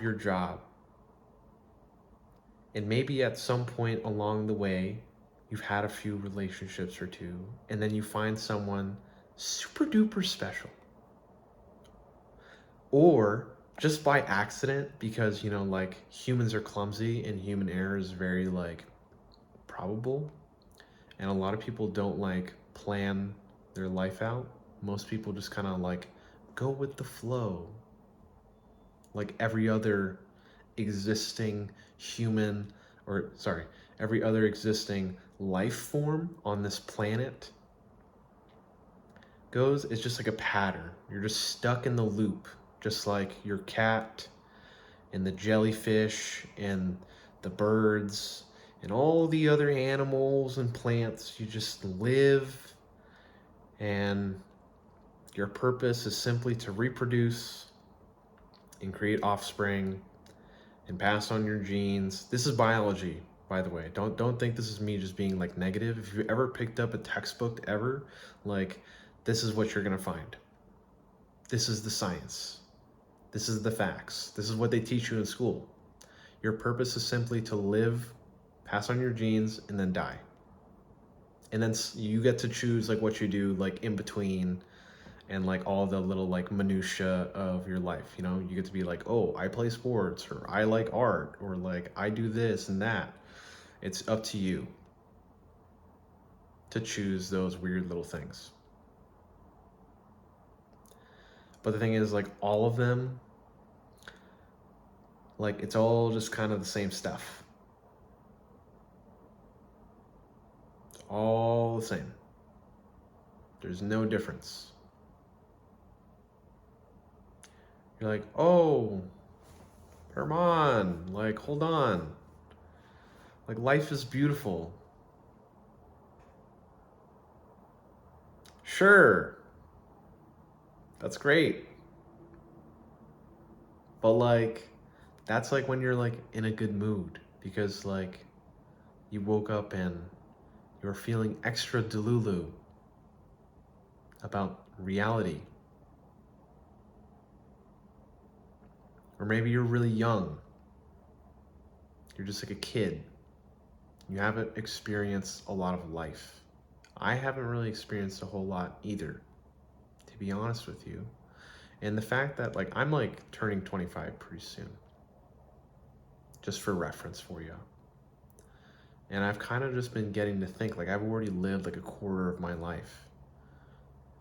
your job. And maybe at some point along the way, you've had a few relationships or two, and then you find someone super duper special. Or just by accident, because, like humans are clumsy and human error is very like probable. And a lot of people don't like plan their life out. Most people just kind of like go with the flow, like every other existing human, or sorry, every other existing life form on this planet goes. It's just like a pattern. You're just stuck in the loop, just like your cat and the jellyfish and the birds and all the other animals and plants. You just live, and your purpose is simply to reproduce and create offspring and pass on your genes. This is biology, by the way. Don't think this is me just being like negative. If you ever picked up a textbook ever, like this is what you're gonna find. This is the science. This is the facts. This is what they teach you in school. Your purpose is simply to live, pass on your genes, and then die. And then you get to choose like what you do like in between, and like all the little like minutia of your life. You get to be like, oh, I play sports, or I like art, or like I do this and that. It's up to you to choose those weird little things. But the thing is, like, all of them, like, it's all just kind of the same stuff. It's all the same. There's no difference. You're like, oh, Herman, like, hold on. Like, life is beautiful. Sure, that's great. But, like, that's like when you're, like, in a good mood. Because, like, you woke up and you're feeling extra delulu about reality. Or maybe you're really young. You're just like a kid. You haven't experienced a lot of life. I haven't really experienced a whole lot either, to be honest with you. And the fact that like I'm like turning 25 pretty soon, just for reference for you. And I've kind of just been getting to think like I've already lived like a quarter of my life.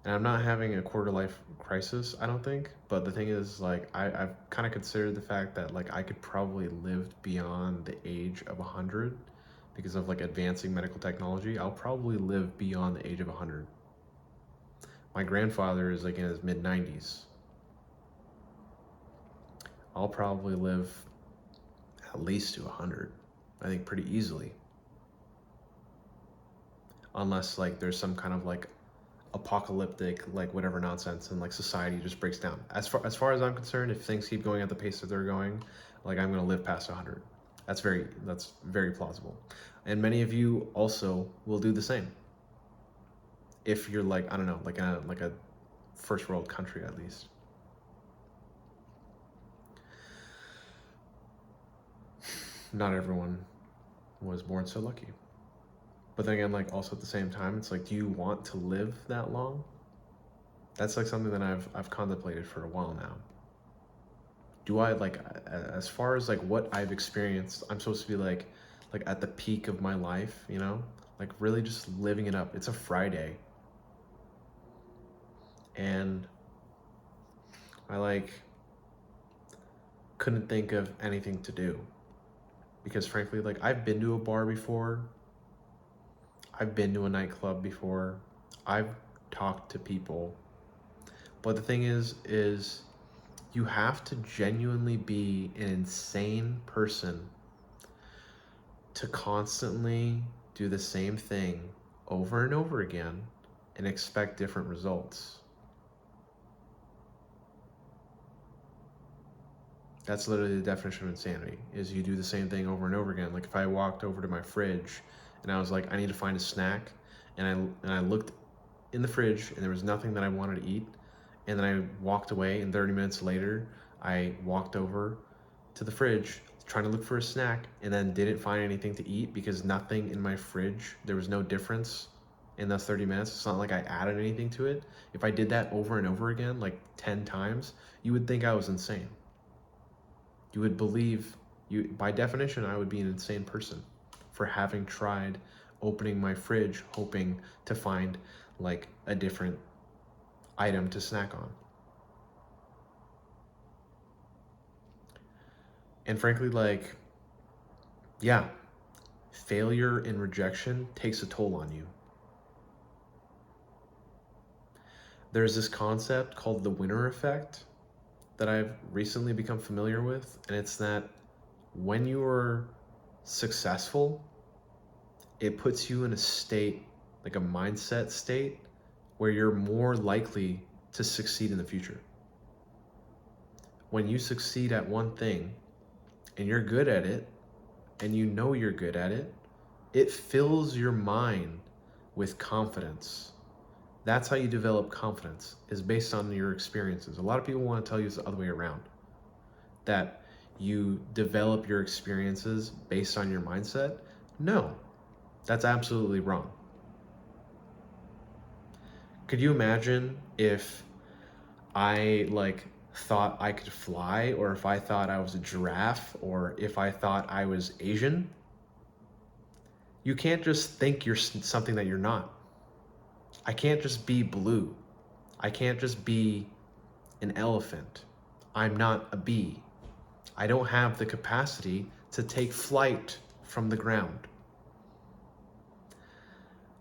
And I'm not having a quarter life crisis, I don't think. But the thing is, like, I've kind of considered the fact that like I could probably live beyond the age of 100 because of like advancing medical technology. I'll probably live beyond the age of 100. My grandfather is like in his mid 90s. I'll probably live at least to 100. I think pretty easily. Unless like there's some kind of like apocalyptic like whatever nonsense and like society just breaks down. As far as I'm concerned, if things keep going at the pace that they're going, like I'm gonna live past 100. That's very plausible, and many of you also will do the same. If you're like, I don't know, like a first world country at least. Not everyone was born so lucky. But then again, like also at the same time, it's like, do you want to live that long? That's like something that I've contemplated for a while now. Do I like, as far as like what I've experienced, I'm supposed to be like at the peak of my life, like really just living it up. It's a Friday, and I like couldn't think of anything to do because frankly, like I've been to a bar before, I've been to a nightclub before, I've talked to people, but the thing is you have to genuinely be an insane person to constantly do the same thing over and over again and expect different results. That's literally the definition of insanity, is you do the same thing over and over again. Like if I walked over to my fridge and I was like, I need to find a snack, and I looked in the fridge and there was nothing that I wanted to eat, and then I walked away and 30 minutes later I walked over to the fridge trying to look for a snack and then didn't find anything to eat because nothing in my fridge, there was no difference in those 30 minutes. It's not like I added anything to it. If I did that over and over again, like 10 times, you would think I was insane. You would believe, by definition, I would be an insane person for having tried opening my fridge hoping to find like a different item to snack on. And frankly, like, yeah, failure and rejection takes a toll on you. There's this concept called the winner effect that I've recently become familiar with, and it's that when you are successful, it puts you in a state, like a mindset state, where you're more likely to succeed in the future. When you succeed at one thing and you're good at it, and you know you're good at it, it fills your mind with confidence. That's how you develop confidence, is based on your experiences. A lot of people want to tell you it's the other way around, that you develop your experiences based on your mindset. No, that's absolutely wrong. Could you imagine if I like thought I could fly, or if I thought I was a giraffe, or if I thought I was Asian? You can't just think you're something that you're not. I can't just be blue. I can't just be an elephant. I'm not a bee. I don't have the capacity to take flight from the ground.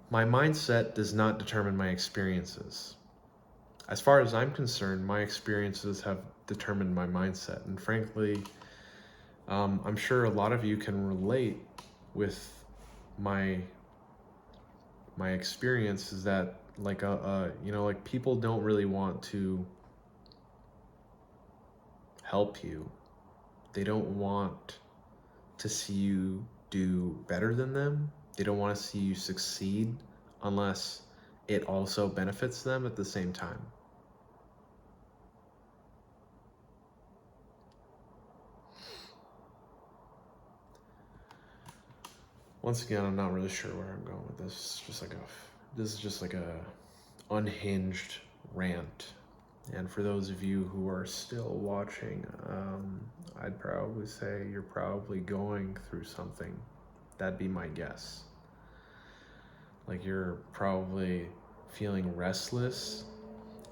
My mindset does not determine my experiences. As far as I'm concerned, my experiences have determined my mindset. And frankly, I'm sure a lot of you can relate with my experience, is that like like people don't really want to help you. They don't want to see you do better than them. They don't want to see you succeed unless it also benefits them at the same time. Once again, I'm not really sure where I'm going with this. This is just like a unhinged rant. And for those of you who are still watching, I'd probably say you're probably going through something. That'd be my guess. Like, you're probably feeling restless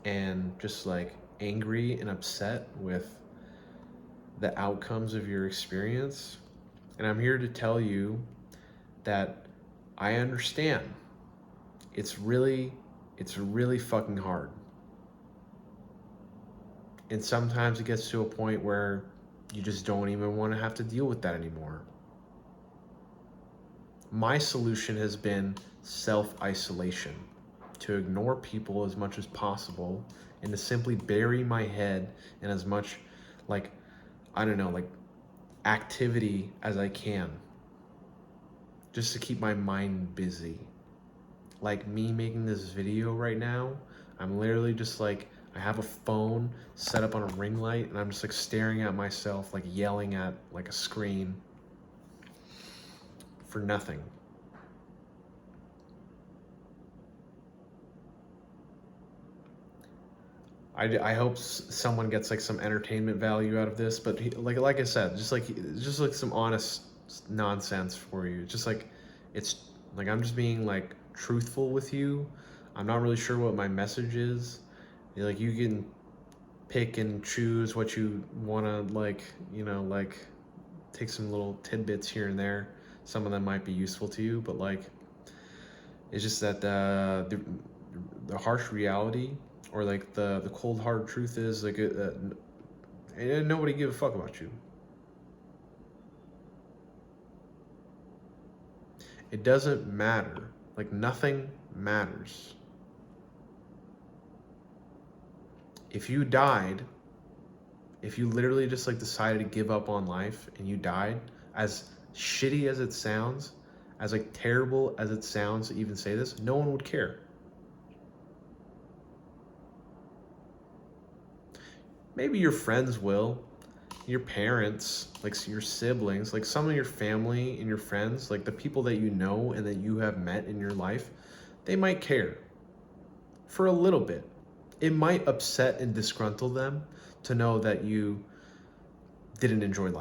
and just like angry and upset with the outcomes of your experience. And I'm here to tell you that I understand. It's really fucking hard. And sometimes it gets to a point where you just don't even want to have to deal with that anymore. My solution has been self-isolation, to ignore people as much as possible and to simply bury my head in as much like activity as I can, just to keep my mind busy. Like me making this video right now, I'm literally just like, I have a phone set up on a ring light and I'm just like staring at myself, like yelling at like a screen for nothing. I hope someone gets like some entertainment value out of this, but like I said, just like some honest nonsense for you. Just like, it's like I'm just being like truthful with you. I'm not really sure what my message is. Like, you can pick and choose what you want to like take some little tidbits here and there. Some of them might be useful to you, but like, it's just that the harsh reality, or like the cold hard truth is like nobody give a fuck about you. It doesn't matter. Like, nothing matters. If you died, if you literally just like decided to give up on life and you died, as shitty as it sounds, as like terrible as it sounds to even say this, no one would care. Maybe your friends will. your parents, like your siblings, like some of your family and your friends, like the people that you know and that you have met in your life, they might care for a little bit. It might upset and disgruntle them to know that you didn't enjoy life.